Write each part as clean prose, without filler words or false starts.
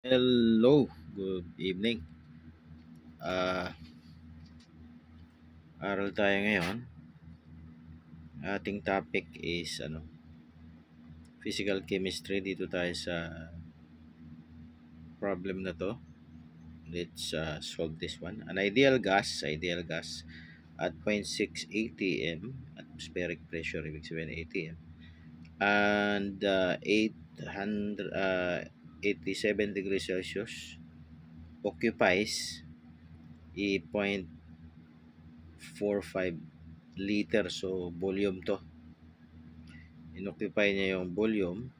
Hello, good evening. Ah, aral tayo ngayon. Ating topic is physical chemistry. Dito tayo sa problem na to. Let's solve this one. An ideal gas at 0.6 atm atmospheric pressure, ibig sabihin atm, and 87 degrees Celsius occupies a 0.45 liter. So, volume to. Inoccupy niya yung volume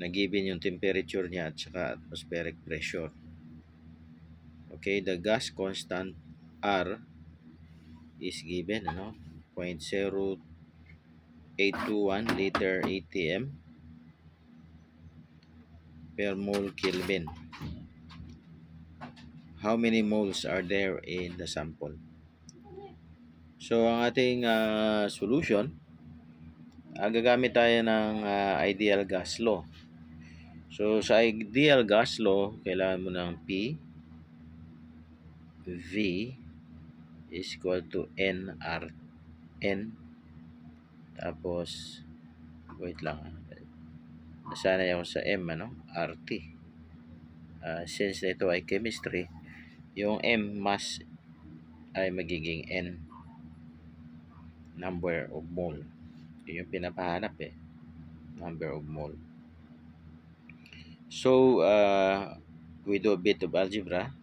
na given yung temperature niya at saka atmospheric pressure. Okay, the gas constant R is given, 0.0821 liter atm per mole Kelvin. How many moles are there in the sample? So, ang ating solution, gagamit tayo ng ideal gas law. So, sa ideal gas law, kailangan mo ng P, V is equal to N. Tapos, wait lang. Nasanay ako sa M, RT. Since ito ay chemistry, yung M mass ay magiging N, number of mole. Yun yung pinapahanap number of mole. So, we do a bit of algebra,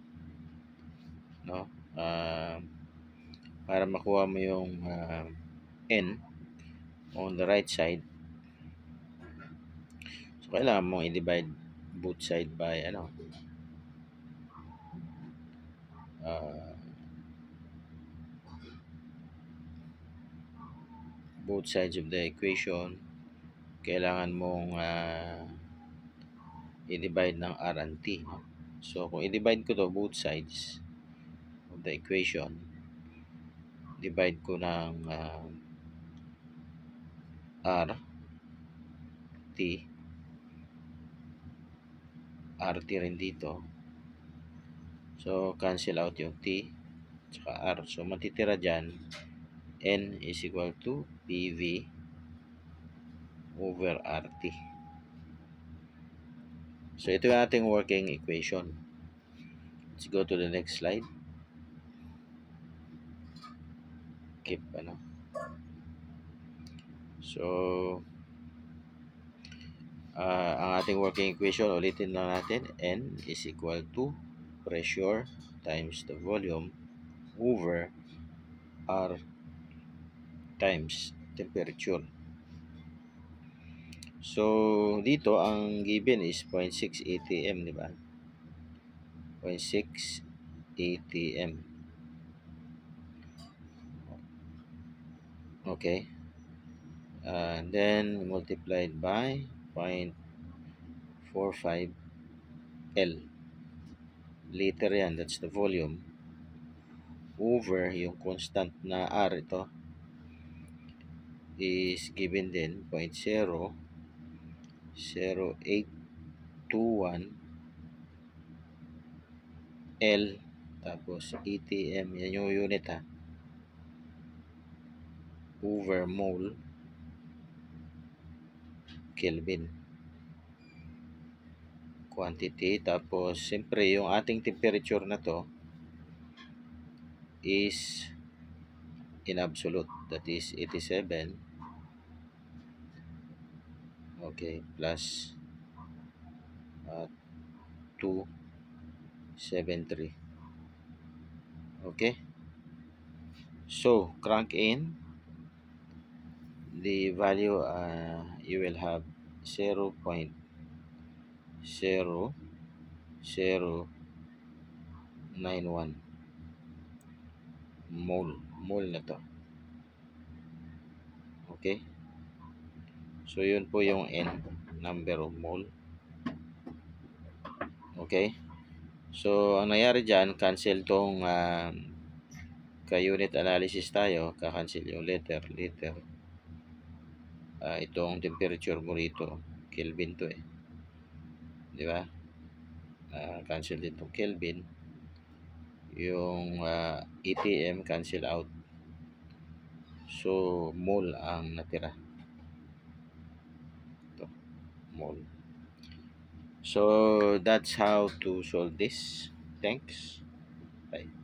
no? Para makuha mo yung N on the right side. So, kailangan mong i-divide both side by both sides of the equation. Kailangan mong i-divide ng R and T. So, kung i-divide ko to both sides of the equation, divide ko ng R, T, RT rin dito. So, cancel out yung T tsaka R. So, matitira dyan, N is equal to PV over RT. So, ito yung ating working equation. Let's go to the next slide. So, ang ating working equation, ulitin lang natin. N is equal to pressure times the volume over R times temperature. So, dito ang given is 0.6 atm, di ba? 0.6 atm. Okay. Then, multiplied by 0.45 L. Liter yan, that's the volume. Over yung constant na R, ito is given din 0.0821 L, tapos atm, yan yung unit over mole Kelvin quantity. Tapos siyempre yung ating temperature na to is in absolute, that is 87, okay, plus 273. Okay, so crank in the value. You will have 0.0091 mole na to. Okay, so yun po yung N, number of mole. Okay, so ang nangyari dyan, cancel tong ka-unit analysis tayo, kakancel yung liter. Itong temperature mo rito, Kelvin to di ba? Cancel din itong Kelvin. Yung ATM cancel out. So, mole ang natira. Ito, mole. So, that's how to solve this. Thanks. Bye.